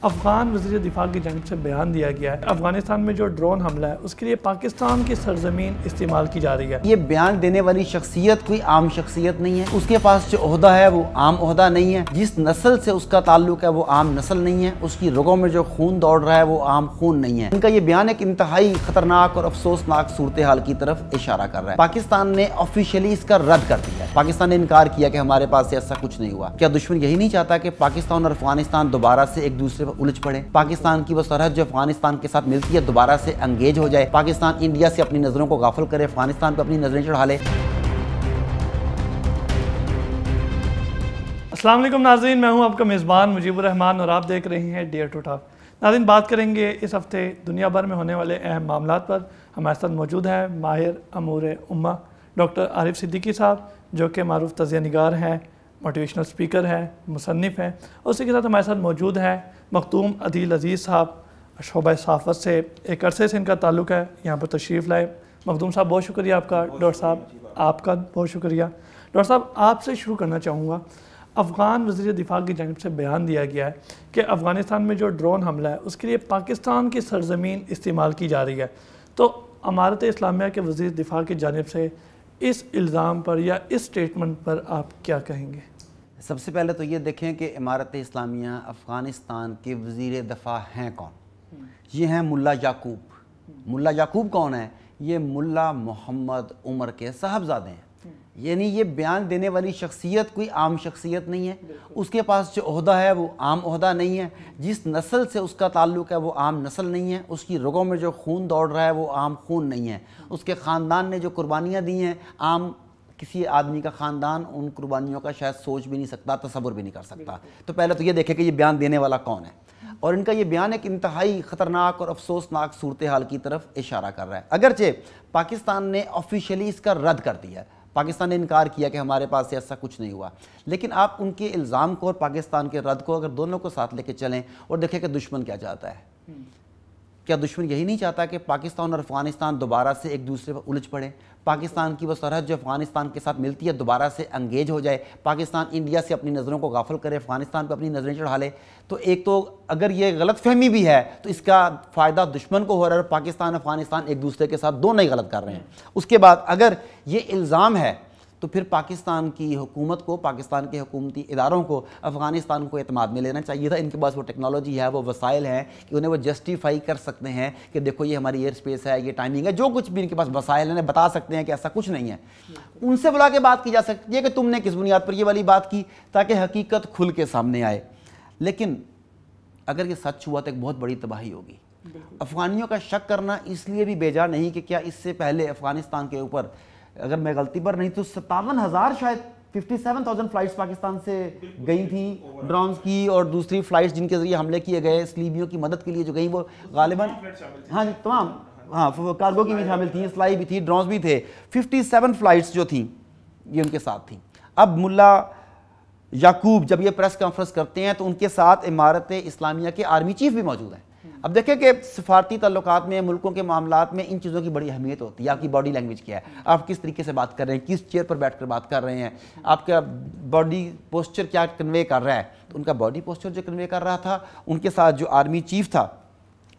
افغان وزیر دفاع کی جانب سے بیان دیا گیا ہے افغانستان میں جو ڈرون حملہ ہے اس کے لیے پاکستان کی سرزمین استعمال کی جا رہی ہے۔ یہ بیان دینے والی شخصیت کوئی عام شخصیت نہیں ہے، اس کے پاس جو عہدہ ہے وہ عام عہدہ نہیں ہے، جس نسل سے اس کا تعلق ہے وہ عام نسل نہیں ہے، اس کی رگوں میں جو خون دوڑ رہا ہے وہ عام خون نہیں ہے۔ ان کا یہ بیان ایک انتہائی خطرناک اور افسوسناک صورتحال کی طرف اشارہ کر رہا ہے۔ پاکستان نے آفیشیلی اس کا رد کر دیا ہے۔ پاکستان نے انکار کیا کہ ہمارے پاس ایسا کچھ نہیں ہوا۔ کیا دشمن یہی نہیں چاہتا کہ پاکستان اور افغانستان دوبارہ سے ایک دوسرے پر الجھ پڑے؟ پاکستان کی وہ سرحد جو افغانستان کے ساتھ ملتی ہے دوبارہ سے انگیج ہو جائے، پاکستان انڈیا سے اپنی نظروں کو غافل کرے، افغانستان پہ اپنی نظریں چڑھا لے۔ السلام علیکم ناظرین، میں ہوں آپ کا میزبان مجیب الرحمان اور آپ دیکھ رہے ہیں ڈیئر ٹو ٹاک۔ ناظرین، بات کریں گے اس ہفتے دنیا بھر میں ہونے والے اہم معاملات پر۔ ہمارے ساتھ موجود ہیں ماہر امور امہ ڈاکٹر عارف صدیقی صاحب، جو کہ معروف تجزیہ نگار ہیں، موٹیویشنل سپیکر ہیں، مصنف ہیں، اور اسی کے ساتھ ہمارے ساتھ موجود ہیں مختوم عدیل عزیز صاحب، شعبہ صحافت سے ایک عرصے سے ان کا تعلق ہے، یہاں پر تشریف لائے۔ مخدوم صاحب بہت شکریہ آپ کا، ڈاکٹر صاحب آپ کا بہت شکریہ۔ ڈاکٹر صاحب آپ سے شروع کرنا چاہوں گا، افغان وزیر دفاع کی جانب سے بیان دیا گیا ہے کہ افغانستان میں جو ڈرون حملہ ہے اس کے لیے پاکستان کی سرزمین استعمال کی جا رہی ہے، تو امارت اسلامیہ کے وزیر دفاع کی جانب سے اس الزام پر یا اس سٹیٹمنٹ پر آپ کیا کہیں گے؟ سب سے پہلے تو یہ دیکھیں کہ امارت اسلامیہ افغانستان کے وزیر دفاع ہیں کون؟ یہ ہیں ملا یعقوب۔ ملا یعقوب کون ہے؟ یہ ملا محمد عمر کے صاحبزادے ہیں۔ یعنی یہ بیان دینے والی شخصیت کوئی عام شخصیت نہیں ہے، اس کے پاس جو عہدہ ہے وہ عام عہدہ نہیں ہے، جس نسل سے اس کا تعلق ہے وہ عام نسل نہیں ہے، اس کی رگوں میں جو خون دوڑ رہا ہے وہ عام خون نہیں ہے، اس کے خاندان نے جو قربانیاں دی ہیں عام کسی آدمی کا خاندان ان قربانیوں کا شاید سوچ بھی نہیں سکتا، تصور بھی نہیں کر سکتا۔ تو پہلے تو یہ دیکھیں کہ یہ بیان دینے والا کون ہے، اور ان کا یہ بیان ایک انتہائی خطرناک اور افسوسناک صورتحال کی طرف اشارہ کر رہا ہے۔ اگرچہ پاکستان نے آفیشیلی اس کا رد کر دیا ہے، پاکستان نے انکار کیا کہ ہمارے پاس ایسا کچھ نہیں ہوا، لیکن آپ ان کے الزام کو اور پاکستان کے رد کو اگر دونوں کو ساتھ لے کے چلیں اور دیکھیں کہ دشمن کیا چاہتا ہے۔ کیا دشمن یہی نہیں چاہتا کہ پاکستان اور افغانستان دوبارہ سے ایک دوسرے پر الجھ پڑے؟ پاکستان کی وہ سرحد جو افغانستان کے ساتھ ملتی ہے دوبارہ سے انگیج ہو جائے، پاکستان انڈیا سے اپنی نظروں کو غافل کرے، افغانستان پہ اپنی نظریں چڑھا لے؟ تو ایک تو اگر یہ غلط فہمی بھی ہے تو اس کا فائدہ دشمن کو ہو رہا ہے، اور پاکستان افغانستان ایک دوسرے کے ساتھ دونوں ہی غلط کر رہے ہیں۔ اس کے بعد اگر یہ الزام ہے تو پھر پاکستان کی حکومت کو، پاکستان کے حکومتی اداروں کو افغانستان کو اعتماد میں لینا چاہیے تھا۔ ان کے پاس وہ ٹیکنالوجی ہے، وہ وسائل ہیں کہ انہیں وہ جسٹیفائی کر سکتے ہیں کہ دیکھو یہ ہماری ایئر سپیس ہے، یہ ٹائمنگ ہے، جو کچھ بھی ان کے پاس وسائل ہیں بتا سکتے ہیں کہ ایسا کچھ نہیں ہے۔ ان سے بلا کے بات کی جا سکتی ہے کہ تم نے کس بنیاد پر یہ والی بات کی، تاکہ حقیقت کھل کے سامنے آئے۔ لیکن اگر یہ سچ ہوا تو ایک بہت بڑی تباہی ہوگی۔ افغانیوں کا شک کرنا اس لیے بھی بیجا نہیں کہ کیا اس سے پہلے افغانستان کے اوپر، اگر میں غلطی پر نہیں تو 57,000 شاید 57,000 فلائٹس پاکستان سے گئی تھیں ڈرونز کی، اور دوسری فلائٹس جن کے ذریعے حملے کیے گئے لیبیوں کی مدد کے لیے جو گئیں وہ غالباً تمام کارگو کی بھی شامل تھیں، اسلائی بھی تھی، ڈرونز بھی تھے۔ 57 فلائٹس جو تھیں یہ ان کے ساتھ تھیں۔ اب ملا یعقوب جب یہ پریس کانفرنس کرتے ہیں تو ان کے ساتھ امارت اسلامیہ کے آرمی چیف بھی موجود ہیں۔ اب دیکھیں کہ سفارتی تعلقات میں، ملکوں کے معاملات میں ان چیزوں کی بڑی اہمیت ہوتی ہے۔ آپ کی باڈی لینگویج کیا ہے، آپ کس طریقے سے بات کر رہے ہیں، کس چیئر پر بیٹھ کر بات کر رہے ہیں، آپ کا باڈی پوسچر کیا کنوے کر رہا ہے۔ تو ان کا باڈی پوسچر جو کنوے کر رہا تھا، ان کے ساتھ جو آرمی چیف تھا،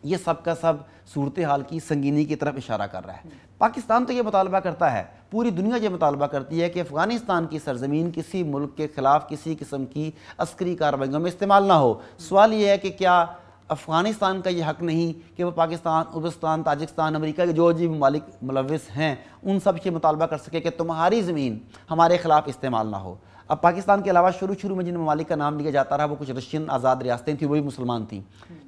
یہ سب کا سب صورتحال کی سنگینی کی طرف اشارہ کر رہا ہے۔ پاکستان تو یہ مطالبہ کرتا ہے، پوری دنیا یہ مطالبہ کرتی ہے کہ افغانستان کی سرزمین کسی ملک کے خلاف کسی قسم کی عسکری کارروائیوں میں استعمال نہ ہو۔ سوال یہ ہے کہ کیا افغانستان کا یہ حق نہیں کہ وہ پاکستان، ازبکستان، تاجکستان، امریکہ کے جو ممالک ملوث ہیں ان سب سے مطالبہ کر سکے کہ تمہاری زمین ہمارے خلاف استعمال نہ ہو؟ اب پاکستان کے علاوہ شروع میں جن ممالک کا نام لیا جاتا رہا وہ کچھ رشین آزاد ریاستیں تھیں، وہی مسلمان تھیں،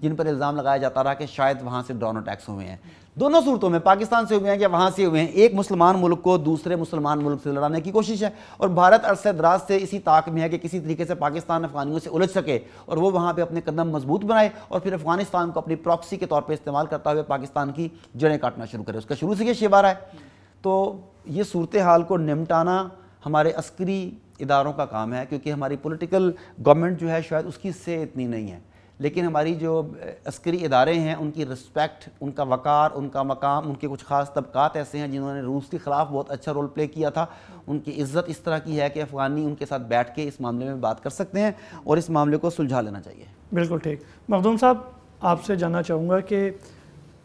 جن پر الزام لگایا جاتا رہا کہ شاید وہاں سے ڈرون اٹیکس ہوئے ہیں۔ دونوں صورتوں میں پاکستان سے ہوئے ہیں یا وہاں سے ہوئے ہیں، ایک مسلمان ملک کو دوسرے مسلمان ملک سے لڑانے کی کوشش ہے، اور بھارت عرصہ دراز سے اسی طاق میں ہے کہ کسی طریقے سے پاکستان افغانیوں سے الجھ سکے اور وہ وہاں پہ اپنے قدم مضبوط بنائے، اور پھر افغانستان کو اپنی پراکسی کے طور پہ استعمال کرتا ہوئے پاکستان کی جڑیں کاٹنا شروع کرے۔ اس کا شروع سے یہ شیوہ رہا ہے۔ تو یہ صورتحال کو نمٹانا ہمارے عسکری اداروں کا کام ہے، کیونکہ ہماری پولیٹیکل گورنمنٹ جو ہے شاید اس کی سے اتنی نہیں ہے، لیکن ہماری جو عسکری ادارے ہیں ان کی رسپیکٹ، ان کا وقار، ان کا مقام، ان کے کچھ خاص طبقات ایسے ہیں جنہوں نے روس کے خلاف بہت اچھا رول پلے کیا تھا، ان کی عزت اس طرح کی ہے کہ افغانی ان کے ساتھ بیٹھ کے اس معاملے میں بات کر سکتے ہیں اور اس معاملے کو سلجھا لینا چاہیے۔ بالکل ٹھیک. مخدوم صاحب آپ سے جاننا چاہوں گا کہ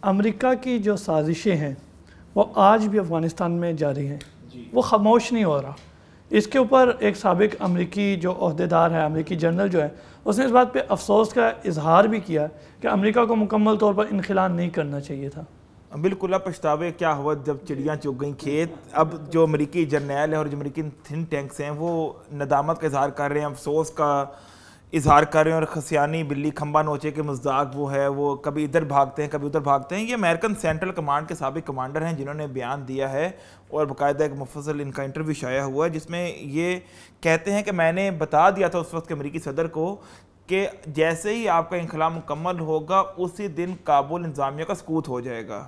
امریکہ کی جو سازشیں ہیں وہ آج بھی افغانستان میں جاری ہیں, وہ خاموش نہیں ہو رہا. اس کے اوپر ایک سابق امریکی جو عہدیدار ہے, امریکی جنرل جو ہے, اس نے اس بات پہ افسوس کا اظہار بھی کیا کہ امریکہ کو مکمل طور پر انخلا نہیں کرنا چاہیے تھا. بالکل. اب پچھتاوے کیا ہوا جب چڑیاں چگ گئیں کھیت. اب جو امریکی جرنیل ہیں اور جو امریکی تھنک ٹینکس ہیں وہ ندامت کا اظہار کر رہے ہیں, افسوس کا اظہار کر رہے ہیں, اور خسیانی بلی کھمبا نوچے کے مزداق وہ ہے, وہ کبھی ادھر بھاگتے ہیں کبھی ادھر بھاگتے ہیں. یہ امریکن سینٹرل کمانڈ کے سابق کمانڈر ہیں جنہوں نے بیان دیا ہے, اور باقاعدہ ایک مفصل ان کا انٹرویو شائع ہوا ہے جس میں یہ کہتے ہیں کہ میں نے بتا دیا تھا اس وقت کے امریکی صدر کو کہ جیسے ہی آپ کا انخلا مکمل ہوگا اسی دن کابل انتظامیہ کا سقوط ہو جائے گا.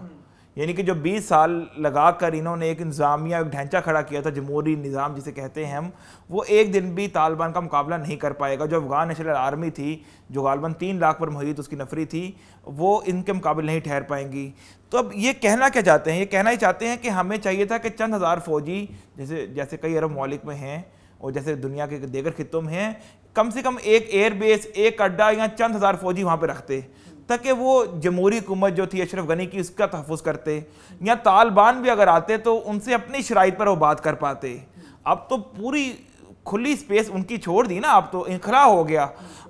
یعنی کہ جو 20 سال لگا کر انہوں نے ایک انتظامیہ ایک ڈھانچہ کھڑا کیا تھا, جمہوری نظام جسے کہتے ہیں ہم, وہ ایک دن بھی طالبان کا مقابلہ نہیں کر پائے گا. جو افغان نیشنل آرمی تھی جو غالباً 3 لاکھ پر محیط اس کی نفری تھی, وہ ان کے مقابل نہیں ٹھہر پائیں گی. تو اب یہ کہنا کیا چاہتے ہیں؟ یہ کہنا ہی چاہتے ہیں کہ ہمیں چاہیے تھا کہ چند ہزار فوجی جیسے کئی عرب ممالک میں ہیں اور جیسے دنیا کے دیگر خطوں میں ہیں, کم سے کم ایک ایئر بیس, ایک اڈا یا چند ہزار فوجی وہاں پہ رکھتے تاکہ وہ جمہوری حکومت جو تھی اشرف غنی کی اس کا تحفظ کرتے, یا طالبان بھی اگر آتے تو ان سے اپنی شرائط پر وہ بات کر پاتے. اب تو پوری کھلی سپیس ان کی چھوڑ دی نا, اب تو انخلا ہو گیا.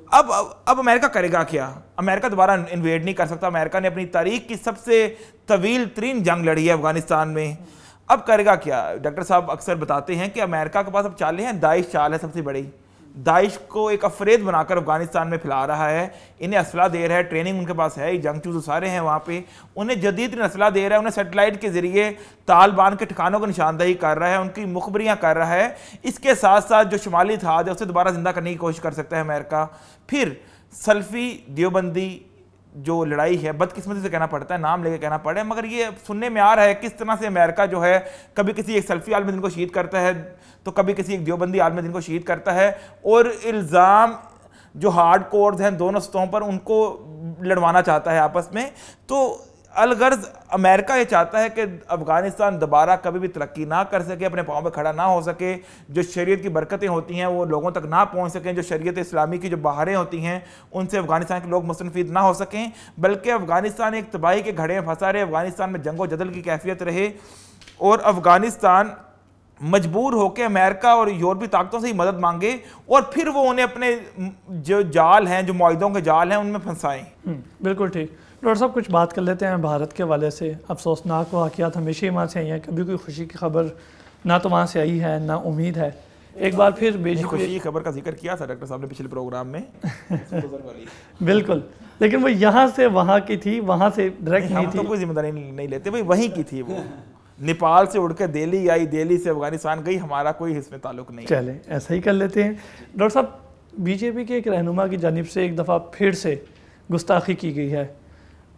اب امریکہ کرے گا کیا؟ امریکہ دوبارہ انویڈ نہیں کر سکتا. امریکہ نے اپنی تاریخ کی سب سے طویل ترین جنگ لڑی ہے افغانستان میں. اب کرے گا کیا؟ ڈاکٹر صاحب اکثر بتاتے ہیں کہ امریکہ کے پاس اب چالیں ہیں. داعش چال ہے سب سے بڑی. داعش کو ایک افریب بنا کر افغانستان میں پھیلا رہا ہے, انہیں اسلحہ دے رہا ہے, ٹریننگ ان کے پاس ہے, جنگجو سارے ہیں وہاں پہ, انہیں جدید اسلحہ دے رہا ہے, انہیں سیٹلائٹ کے ذریعے طالبان کے ٹھکانوں کو نشاندہی کر رہا ہے, ان کی مخبریاں کر رہا ہے. اس کے ساتھ ساتھ جو شمالی اتحاد ہے اسے دوبارہ زندہ کرنے کی کوشش کر سکتا ہے امریکہ. پھر سلفی دیوبندی جو لڑائی ہے, بدقسمتی سے کہنا پڑتا ہے, نام لے کے کہنا پڑے, مگر یہ سننے میں آ رہا ہے کس طرح سے امریکہ جو ہے کبھی کسی ایک سلفی عالم دین کو شہید کرتا ہے تو کبھی کسی ایک دیوبندی عالم دین کو شہید کرتا ہے, اور الزام جو ہارڈ کورز ہیں دونوں سطحوں پر ان کو لڑوانا چاہتا ہے آپس میں. تو الغرض امریکہ یہ چاہتا ہے کہ افغانستان دوبارہ کبھی بھی ترقی نہ کر سکے, اپنے پاؤں پہ کھڑا نہ ہو سکے, جو شریعت کی برکتیں ہوتی ہیں وہ لوگوں تک نہ پہنچ سکیں, جو شریعت اسلامی کی جو بہاریں ہوتی ہیں ان سے افغانستان کے لوگ مستفید نہ ہو سکیں, بلکہ افغانستان ایک تباہی کے گھڑے میں پھنسا رہے, افغانستان میں جنگ و جدل کی کیفیت رہے, اور افغانستان مجبور ہو کے امریکہ اور یورپی طاقتوں سے ہی مدد مانگے, اور پھر وہ انہیں اپنے جو جال ہیں, جو معاہدوں کے جال ہیں, ان میں پھنسائیں. بالکل ٹھیک. ڈاکٹر صاحب کچھ بات کر لیتے ہیں بھارت کے حوالے سے. افسوسناک واقعات ہمیشہ ہی وہاں سے آئی ہیں, کبھی کوئی خوشی کی خبر نہ تو وہاں سے آئی ہے نہ امید ہے. ایک بار پھر خوشی کی خبر کا ذکر کیا تھا ڈاکٹر صاحب نے پچھلے پروگرام میں. بالکل, لیکن وہ یہاں سے وہاں کی تھی, وہاں سے ڈائریکٹ نہیں تھی. ہم تو کوئی ذمہ داری نہیں لیتے بھائی, وہیں کی تھی وہ. نیپال سے اڑ کے دہلی آئی, دہلی سے افغانستان گئی, ہمارا کوئی اس میں تعلق نہیں. چلیں ایسا ہی کر لیتے ہیں. ڈاکٹر صاحب بی جے پی کے ایک رہنما کی جانب سے ایک دفعہ پھر سے گستاخی کی گئی ہے,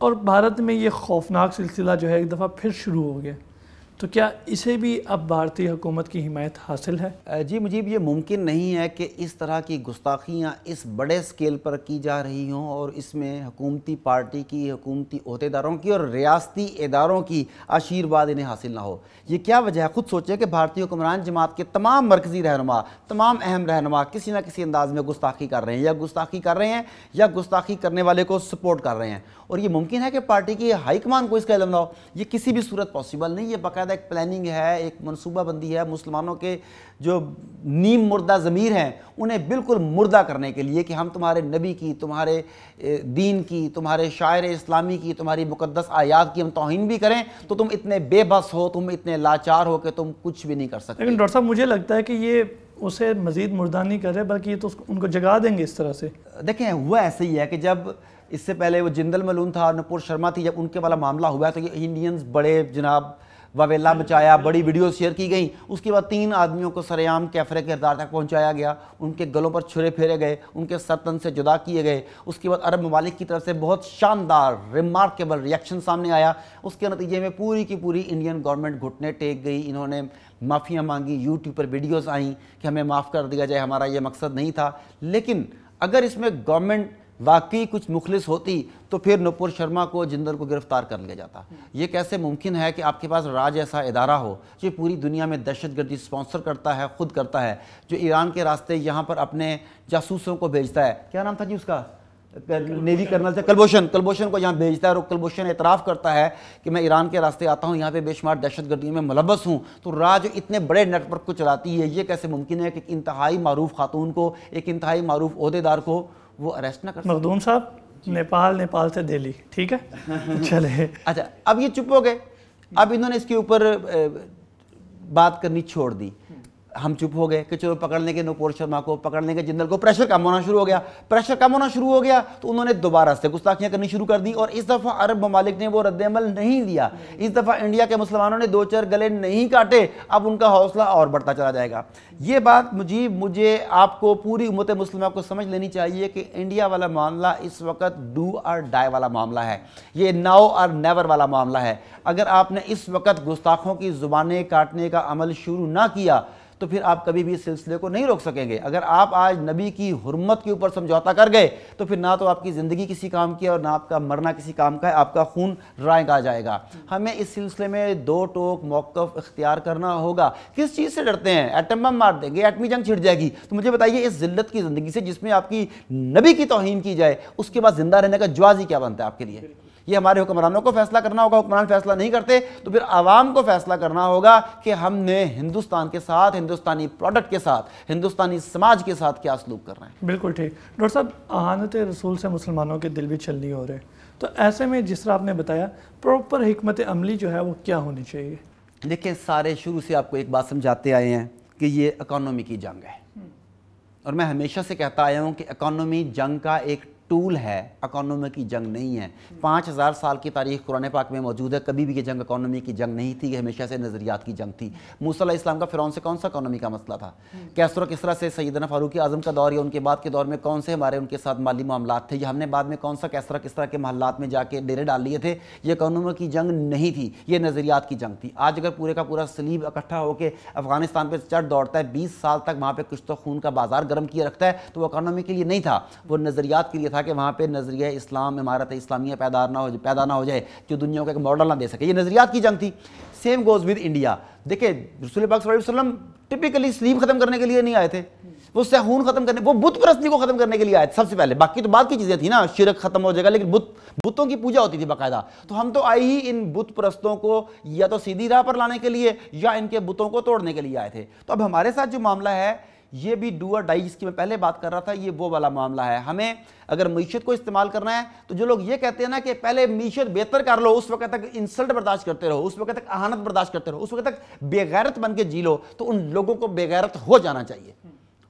اور بھارت میں یہ خوفناک سلسلہ جو ہے ایک دفعہ پھر شروع ہو گیا, تو کیا اسے بھی اب بھارتی حکومت کی حمایت حاصل ہے؟ جی مجیب, یہ ممکن نہیں ہے کہ اس طرح کی گستاخیاں اس بڑے سکیل پر کی جا رہی ہوں اور اس میں حکومتی پارٹی کی, حکومتی عہدیداروں کی اور ریاستی اداروں کی آشیرواد انہیں حاصل نہ ہو. یہ کیا وجہ ہے؟ خود سوچیں کہ بھارتی حکمران جماعت کے تمام مرکزی رہنما, تمام اہم رہنما کسی نہ کسی انداز میں گستاخی کر رہے ہیں, یا گستاخی کر رہے ہیں یا گستاخی کرنے والے کو سپورٹ کر رہے ہیں, اور یہ ممکن ہے کہ پارٹی کی ہائی کمان کو اس کا علم نہ ہو. یہ کسی بھی صورت پاسبل نہیں. یہ باقاعدہ ایک پلاننگ ہے, ایک منصوبہ بندی ہے مسلمانوں کے جو نیم مردہ ضمیر ہیں انہیں بالکل مردہ کرنے کے لیے کہ ہم تمہارے نبی کی, تمہارے دین کی, تمہارے شاعر اسلامی کی, تمہاری مقدس آیات کی ہم توہین بھی کریں تو تم اتنے بے بس ہو, تم اتنے لاچار ہو کہ تم کچھ بھی نہیں کر سکتے. لیکن ڈاکٹر صاحب مجھے لگتا ہے کہ یہ اسے مزید مردہ نہیں کر رہے, بلکہ یہ تو ان کو جگا دیں گے اس طرح سے. دیکھیں ہوا ایسے ہی ہے کہ جب اس سے پہلے وہ جندل ملون تھا, نپور شرما تھی, جب ان کے والا معاملہ ہوا تو یہ انڈینز بڑے جناب واویلا مچایا, بڑی ویڈیوز شیئر کی گئیں. اس کے بعد 3 آدمیوں کو سرعام کیفرے کے کردار تک پہنچایا گیا, ان کے گلوں پر چھرے پھیرے گئے, ان کے سر تن سے جدا کیے گئے. اس کے بعد عرب ممالک کی طرف سے بہت شاندار ریمارکیبل ریئیکشن سامنے آیا. اس کے نتیجے میں پوری کی پوری انڈین گورنمنٹ گھٹنے ٹیک گئی, انہوں نے معافیاں مانگی, یوٹیوب پر ویڈیوز آئیں کہ ہمیں معاف کر دیا جائے, ہمارا یہ مقصد نہیں تھا. لیکن اگر اس میں گورنمنٹ واقعی کچھ مخلص ہوتی تو پھر نپور شرما کو, جندل کو گرفتار کر لیا جاتا. یہ کیسے ممکن ہے کہ آپ کے پاس راج ایسا ادارہ ہو جو پوری دنیا میں دہشت گردی سپانسر کرتا ہے, خود کرتا ہے, جو ایران کے راستے یہاں پر اپنے جاسوسوں کو بھیجتا ہے. کیا نام تھا جی اس کا, نیوی کرنل سے کلبھوشن کو یہاں بھیجتا ہے اور کلبھوشن اعتراف کرتا ہے کہ میں ایران کے راستے آتا ہوں, یہاں پہ بے شمار دہشت گردیوں میں ملوث ہوں. تو را جو اتنے بڑے نیٹ ورک کو چلاتی ہے, یہ کیسے ممکن ہے کہ ایک انتہائی معروف خاتون کو, ایک انتہائی معروف عہدیدار کو وہ اریسٹ نہ کر سکے؟ مخدوم صاحب نیپال سے دہلی, ٹھیک ہے چلے. اچھا اب یہ چپ ہو گئے, اب انہوں نے اس کے اوپر بات کرنی چھوڑ دی. ہم چپ ہو گئے کہ چلو پکڑ لیں گے نوپور شرما کو, پکڑ لیں گے جنرل کو. پریشر کم ہونا شروع ہو گیا, تو انہوں نے دوبارہ سے گستاخیاں کرنی شروع کر دی. اور اس دفعہ عرب ممالک نے وہ رد عمل نہیں دیا, اس دفعہ انڈیا کے مسلمانوں نے 2-4 گلے نہیں کاٹے. اب ان کا حوصلہ اور بڑھتا چلا جائے گا. یہ بات مجھے آپ کو, پوری امت مسلمہ کو سمجھ لینی چاہیے کہ انڈیا والا معاملہ اس وقت ڈو اور ڈائی والا معاملہ ہے, یہ ناؤ اور نیور والا معاملہ ہے. اگر آپ نے اس وقت گستاخوں کی زبانیں کاٹنے کا عمل شروع نہ کیا تو پھر آپ کبھی بھی اس سلسلے کو نہیں روک سکیں گے. اگر آپ آج نبی کی حرمت کے اوپر سمجھوتا کر گئے تو پھر نہ تو آپ کی زندگی کسی کام کی ہے اور نہ آپ کا مرنا کسی کام کا ہے, آپ کا خون رائے گا جائے گا. ہمیں اس سلسلے میں 2 ٹوک موقف اختیار کرنا ہوگا. کس چیز سے ڈرتے ہیں؟ ایٹم بم مار دیں گے, ایٹمی جنگ چھڑ جائے گی. تو مجھے بتائیے اس ذلت کی زندگی سے جس میں آپ کی نبی کی توہین کی جائے, اس کے بعد زندہ رہنے کا جواز ہی کیا بنتا ہے آپ کے لیے؟ یہ ہمارے حکمرانوں کو فیصلہ کرنا ہوگا. حکمران فیصلہ نہیں کرتے تو پھر عوام کو فیصلہ کرنا ہوگا کہ ہم نے ہندوستان کے ساتھ, ہندوستانی پروڈکٹ کے ساتھ, ہندوستانی سماج کے ساتھ کیا سلوک کرنا ہے. بالکل ٹھیک. ڈاکٹر صاحب, اہانت رسول سے مسلمانوں کے دل بھی چھلنی ہو رہے ہیں, تو ایسے میں جس طرح آپ نے بتایا پراپر حکمت عملی جو ہے وہ کیا ہونی چاہیے؟ دیکھیں, سارے شروع سے آپ کو ایک بات سمجھاتے آئے ہیں کہ یہ اکانومی کی جنگ ہے, اور میں ہمیشہ سے کہتا آیا ہوں کہ اکانومی جنگ کا ایک ٹول ہے, اکانومی کی جنگ نہیں ہے. 5000 سال کی تاریخ قرآن پاک میں موجود ہے, کبھی بھی یہ جنگ اکانومی کی جنگ نہیں تھی, یہ ہمیشہ سے نظریات کی جنگ تھی. موسیٰ علیہ السلام کا فرعون سے کون سا اکانومی کا مسئلہ تھا؟ کیسر و کسریٰ سے سیدنا فاروق اعظم کا دور یا ان کے بعد کے دور میں کون سے ہمارے ان کے ساتھ مالی معاملات تھے, یا ہم نے بعد میں کون سا کیسر و کسریٰ کے محلات میں جا کے ڈیرے ڈال لیے تھے؟ یہ اکانومی کی جنگ نہیں تھی, یہ نظریات کی جنگ تھی. آج اگر پورے کا پورا سلیب اکٹھا ہو کے افغانستان پہ چڑھ دوڑتا ہے, 20 سال تک وہاں پہ کچھ تو خون کا بازار گرم کیے رکھتا ہے, تو وہ اکانومی کے لیے نہیں تھا, وہ نظریات کے لیے تھا کہ وہاں پہ نظریہ اسلام, امارت اسلامیہ پیدا نہ ہو جائے جو دنیا کو ایک ماڈل نہ دے سکے. یہ نظریات کی جنگ تھی. Same goes with India. دیکھیں, رسول پاک صلی اللہ علیہ وسلم ٹپیکلی سلیب ختم کرنے کے لیے نہیں آئے تھے, وہ سہون ختم کرنے, وہ بت پرستی کو ختم کرنے کے لیے آئے تھے سب سے پہلے. باقی تو بعد کی چیزیں تھیں نا, شرک ختم ہو جائے گا, لیکن بتوں کی پوجا ہوتی تھی باقاعدہ. تو ہم تو آئے ہی ان بت پرستوں کو یا تو سیدھی راہ پر لانے کے لیے یا ان کے بتوں کو توڑنے کے لیے آئے تھے. تو اب ہمارے ساتھ جو معاملہ ہے یہ بھی ڈو اور ڈائی, جس کی میں پہلے بات کر رہا تھا, یہ وہ والا معاملہ ہے. ہمیں اگر معیشت کو استعمال کرنا ہے تو جو لوگ یہ کہتے ہیں نا کہ پہلے معیشت بہتر کر لو, اس وقت تک انسلٹ برداشت کرتے رہو, اس وقت تک اہانت برداشت کرتے رہو, اس وقت تک بے غیرت بن کے جی لو, تو ان لوگوں کو بے غیرت ہو جانا چاہیے.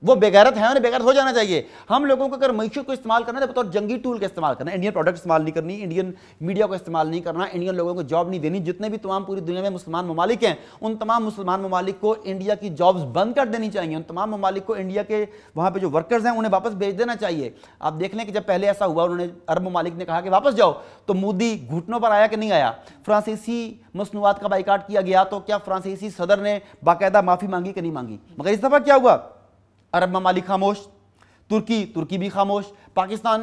وہ بے غیرت ہیں, انہیں بے غیرت ہو جانا چاہیے. ہم لوگوں کو اگر معیشت کو استعمال کرنا ہے تو بطور جنگی ٹول کا استعمال کرنا ہے. انڈین پروڈکٹ استعمال نہیں کرنی, انڈین میڈیا کو استعمال نہیں کرنا, انڈین لوگوں کو جاب نہیں دینی. جتنے بھی تمام پوری دنیا میں مسلمان ممالک ہیں, ان تمام مسلمان ممالک کو انڈیا کی جابز بند کر دینی چاہیے. ان تمام ممالک کو انڈیا کے وہاں پہ جو ورکرز ہیں انہیں واپس بھیج دینا چاہیے. آپ دیکھ لیں کہ جب پہلے ایسا ہوا, انہوں نے عرب ممالک نے کہا کہ واپس جاؤ, تو مودی گھٹنوں پر آیا کہ نہیں آیا. فرانسیسی مصنوعات کا بائیکاٹ کیا گیا, تو کیا فرانسیسی صدر نے باقاعدہ معافی مانگی کہ نہیں مانگی؟ مگر اس دفعہ کیا ہوا؟ عرب ممالک خاموش, ترکی بھی خاموش, پاکستان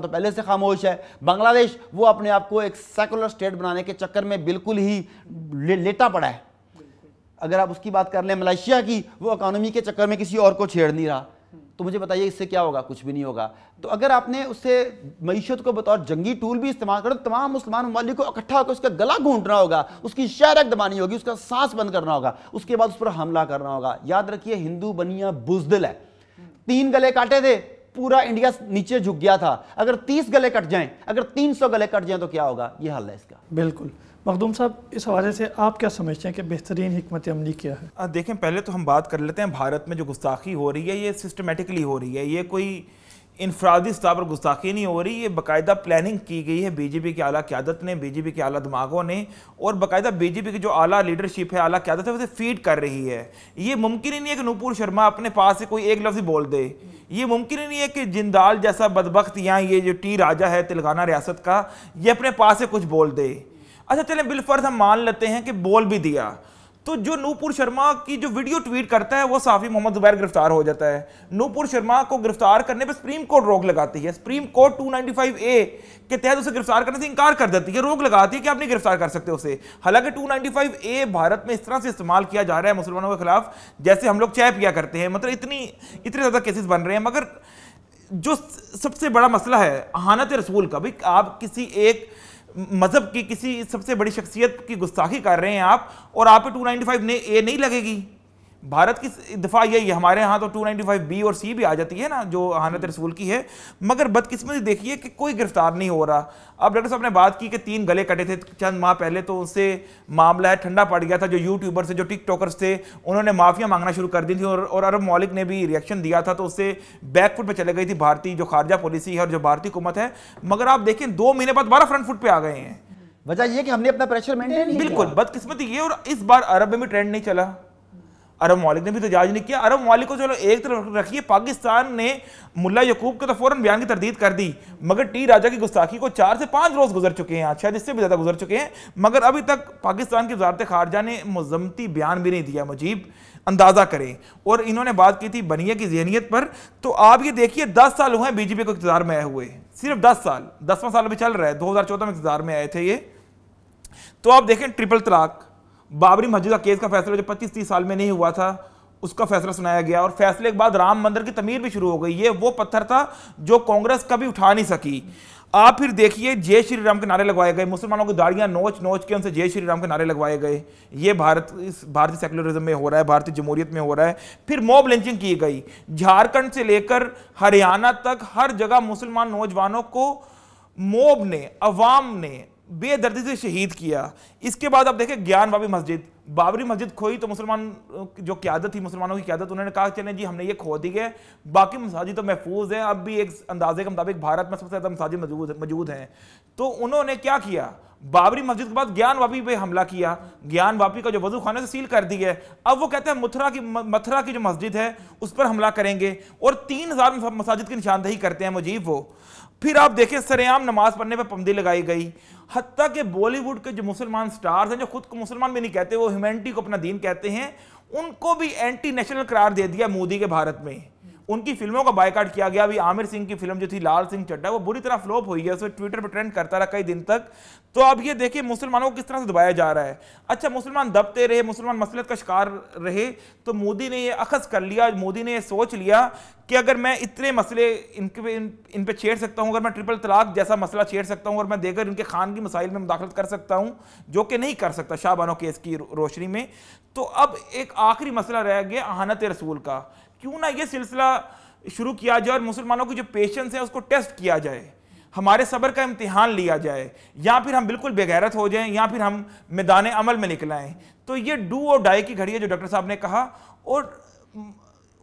تو پہلے سے خاموش ہے, بنگلہ دیش وہ اپنے آپ کو ایک سیکولر سٹیٹ بنانے کے چکر میں بالکل ہی لیٹا پڑا ہے. اگر آپ اس کی بات کر لیں ملائیشیا کی, وہ اکانومی کے چکر میں کسی اور کو چھیڑ نہیں رہا. تو مجھے بتائیے اس سے کیا ہوگا؟ کچھ بھی نہیں ہوگا. تو اگر آپ نے اس سے معیشت کو بطور جنگی ٹول بھی استعمال کرو, تمام مسلمان ممالک کو اکٹھا ہو کر اس کا گلا گھونٹنا ہوگا, اس کی شہرک دبانی ہوگی, اس کا سانس بند کرنا ہوگا, اس کے بعد اس پر حملہ کرنا ہوگا. یاد رکھیے, ہندو بنیا بزدل ہے. 3 گلے کاٹے تھے, پورا انڈیا نیچے جھک گیا تھا. اگر 30 گلے کٹ جائیں, اگر 300 گلے کٹ جائیں تو کیا ہوگا؟ یہ حل ہے اس کا. بالکل. مخدوم صاحب, اس حوالے سے آپ کیا سمجھتے ہیں کہ بہترین حکمت عملی کیا ہے؟ دیکھیں, پہلے تو ہم بات کر لیتے ہیں بھارت میں جو گستاخی ہو رہی ہے یہ سسٹمیٹکلی ہو رہی ہے. یہ کوئی انفرادی سطح پر گستاخی نہیں ہو رہی, یہ باقاعدہ پلاننگ کی گئی ہے بی جے پی کی اعلیٰ قیادت نے, بی جے پی کے اعلیٰ دماغوں نے, اور باقاعدہ بی جے پی کی جو اعلیٰ لیڈرشپ ہے, اعلیٰ قیادت ہے, اسے فیڈ کر رہی ہے. یہ ممکن ہی نہیں ہے کہ نوپور شرما اپنے پاس سے کوئی ایک لفظ ہی بول دے. یہ ممکن ہی نہیں ہے کہ جندال جیسا بدبخت, یہاں یہ جو ٹی راجہ ہے تلنگانہ ریاست کا, یہ اپنے پاس سے کچھ بول دے. اچھا چلیں بالفرض ہم مان لیتے ہیں کہ بول بھی دیا, تو جو نوپور شرما کی جو ویڈیو ٹویٹ کرتا ہے وہ صحافی محمد زبیر گرفتار ہو جاتا ہے. نوپور شرما کو گرفتار کرنے پہ سپریم کورٹ روک لگاتی ہے. سپریم کورٹ 295A کے تحت اسے گرفتار کرنے سے انکار کر دیتی ہے, روک لگاتی ہے کہ آپ نہیں گرفتار کر سکتے اسے. حالانکہ 295A بھارت میں اس طرح سے استعمال کیا جا رہا ہے مسلمانوں کے خلاف جیسے ہم لوگ چائے پیا کرتے ہیں, مطلب اتنے زیادہ کیسز بن رہے ہیں. مگر جو سب سے بڑا مسئلہ ہے اہانت رسول کا، بھئی آپ کسی ایک مذہب کی کسی سب سے بڑی شخصیت کی گستاخی کر رہے ہیں آپ، اور آپ پہ 295 اے نہیں لگے گی. بھارت کی دفاع یہی ہے، ہمارے ہاں تو 295 بی اور سی بھی آ جاتی ہے نا جو اہانت رسول کی ہے، مگر بدقسمتی دیکھیے کہ کوئی گرفتار نہیں ہو رہا. اب ڈاکٹر صاحب نے بات کی کہ 3 گلے کٹے تھے چند ماہ پہلے، تو اس سے معاملہ ہے ٹھنڈا پڑ گیا تھا. جو یوٹیوبر سے جو ٹک ٹاکرز تھے انہوں نے معافیاں مانگنا شروع کر دی تھی، اور عرب ممالک نے بھی ریئیکشن دیا تھا، تو اس سے بیک فٹ پہ چلے گئی تھی بھارتی جو خارجہ پالیسی ہے اور جو بھارتی حکومت ہے. مگر آپ دیکھیں 2 مہینے بعد 12 فرنٹ فٹ پہ آ گئے ہیں. وجہ یہ کہ ہم نے اپنا پریشر مینٹین نہیں کیا. بالکل بدقسمتی یہ. اور اس بار عرب میں بھی ٹرینڈ نہیں چلا، عرب ممالک نے بھی تجاوز نہیں کیا. عرب ممالک کو چلو ایک طرف رکھیے، پاکستان نے ملا یعقوب کو تو فوراً بیان کی تردید کر دی، مگر ٹی راجا کی گستاخی کو 4 سے 5 روز گزر چکے ہیں، شاید اس سے بھی زیادہ گزر چکے ہیں، مگر ابھی تک پاکستان کی وزارت خارجہ نے مذمتی بیان بھی نہیں دیا. مجیب اندازہ کریں. اور انہوں نے بات کی تھی بنیے کی ذہنیت پر. تو آپ یہ دیکھیے 10 سال ہوئے ہیں بی جے پی کو اقتدار میں آئے ہوئے، صرف 10 سال، 10واں سال ابھی چل رہا ہے. 2014 میں اقتدار میں آئے تھے یہ. تو آپ دیکھیں ٹرپل طلاق، بابری مسجد کا کیس کا فیصلہ جو 25-30 سال میں نہیں ہوا تھا اس کا فیصلہ سنایا گیا، اور فیصلے کے بعد رام مندر کی تعمیر بھی شروع ہو گئی. یہ وہ پتھر تھا جو کانگریس کبھی اٹھا نہیں سکی. آپ پھر دیکھیے جے شری رام کے نعرے لگوائے گئے، مسلمانوں کی داڑیاں نوچ نوچ کے ان سے جے شری رام کے نعرے لگوائے گئے. یہ بھارتی سیکولرزم میں ہو رہا ہے، بھارتی جمہوریت میں ہو رہا ہے. پھر موب لنچنگ کی گئی، جھارکھنڈ سے لے کر ہریانہ تک ہر جگہ مسلمان نوجوانوں کو موب نے، عوام نے بے دردی سے شہید کیا. اس کے بعد آپ دیکھیں گیان بابی مسجد، بابری مسجد کھوئی تو مسلمان جو قیادت تھی، مسلمانوں کی قیادت، انہوں نے کہا چلیں جی ہم نے یہ کھو دی ہے، باقی مساجد تو محفوظ ہیں. اب بھی ایک اندازے کے مطابق بھارت میں سب سے زیادہ مساجد موجود ہیں. تو انہوں نے کیا کیا، بابری مسجد کے بعد گیان واپی پہ حملہ کیا، گیان واپی کا جو وضو خانے سے سیل کر دی ہے. اب وہ کہتے ہیں متھرا کی جو مسجد ہے اس پر حملہ کریں گے، اور 3000 مساجد کی نشاندہی کرتے ہیں مجیب وہ. پھر آپ دیکھیں سرعام نماز پڑھنے پہ پابندی لگائی گئی. حتیٰ کہ بالی ووڈ کے جو مسلمان سٹارز ہیں، جو خود کو مسلمان بھی نہیں کہتے، وہ ہیومینٹی کو اپنا دین کہتے ہیں، ان کو بھی اینٹی نیشنل قرار دے دیا مودی کے بھارت میں. ان کی فلموں کا بائیکاٹ کیا گیا. ابھی عامر سنگھ کی فلم جو تھی لال سنگھ چڈھا، وہ بری طرح فلوپ ہوئی ہے، اسے ٹویٹر پہ ٹرینڈ کرتا رہا کئی دن تک. تو اب یہ دیکھیں مسلمانوں کو کس طرح سے دبایا جا رہا ہے. اچھا مسلمان دبتے رہے، مسلمان مسلط کا شکار رہے، تو مودی نے یہ اخذ کر لیا، مودی نے یہ سوچ لیا کہ اگر میں اتنے مسئلے ان پہ چھیڑ سکتا ہوں، اگر میں ٹرپل طلاق جیسا مسئلہ چھیڑ سکتا ہوں، اور میں دیگر ان کے خانگی مسائل میں مداخلت کر سکتا ہوں، جو کہ نہیں کر سکتا شاہ بانو کیس کی روشنی میں، تو اب ایک آخری مسئلہ رہ گیا اہانت رسول کا. کیوں نہ یہ سلسلہ شروع کیا جائے اور مسلمانوں کی جو پیشنس ہے اس کو ٹیسٹ کیا جائے، ہمارے صبر کا امتحان لیا جائے، یا پھر ہم بالکل بے غیرت ہو جائیں، یا پھر ہم میدان عمل میں نکل آئیں. تو یہ ڈو اور ڈائی کی گھڑی ہے جو ڈاکٹر صاحب نے کہا. اور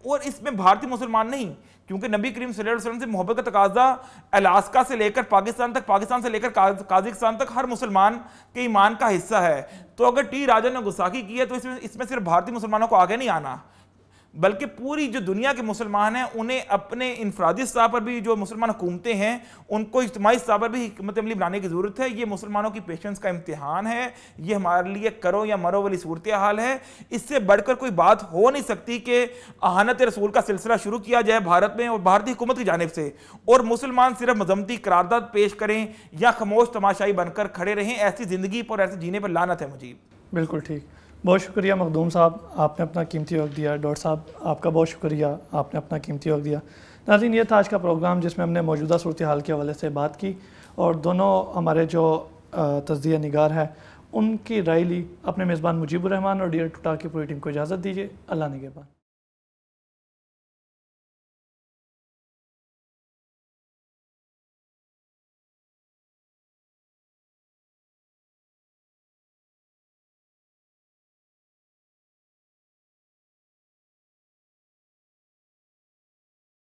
اس میں بھارتی مسلمان نہیں، کیونکہ نبی کریم صلی اللہ علیہ وسلم سے محبت کا تقاضا الاسکا سے لے کر پاکستان تک، پاکستان سے لے کر قازقستان تک ہر مسلمان کے ایمان کا حصہ ہے. تو اگر ٹی راجا نے گستاخی کی ہے تو اس میں صرف بھارتی مسلمانوں کو آگے نہیں آنا، بلکہ پوری جو دنیا کے مسلمان ہیں انہیں اپنے انفرادی سطح پر بھی جو مسلمان حکومتیں ہیں ان کو اجتماعی سطح پر بھی حکمت عملی بنانے کی ضرورت ہے. یہ مسلمانوں کی پیشنس کا امتحان ہے، یہ ہمارے لیے کرو یا مرو والی صورتحال ہے. اس سے بڑھ کر کوئی بات ہو نہیں سکتی کہ اہانت رسول کا سلسلہ شروع کیا جائے بھارت میں اور بھارتی حکومت کی جانب سے، اور مسلمان صرف مذمتی قرارداد پیش کریں یا خاموش تماشائی بن کر کھڑے رہیں. ایسی زندگی پر، ایسے جینے پر لعنت ہے مجیب. بالکل ٹھیک. بہت شکریہ مخدوم صاحب، آپ نے اپنا قیمتی وقت دیا. ڈاکٹر صاحب آپ کا بہت شکریہ، آپ نے اپنا قیمتی وقت دیا. ناظرین یہ تھا آج کا پروگرام جس میں ہم نے موجودہ صورتحال کے حوالے سے بات کی، اور دونوں ہمارے جو تجزیہ نگار ہے ان کی رائے لی. اپنے میزبان مجیب الرحمان اور ڈیئر ٹوٹا کی پوری ٹیم کو اجازت دیجیے. اللہ نگہبان.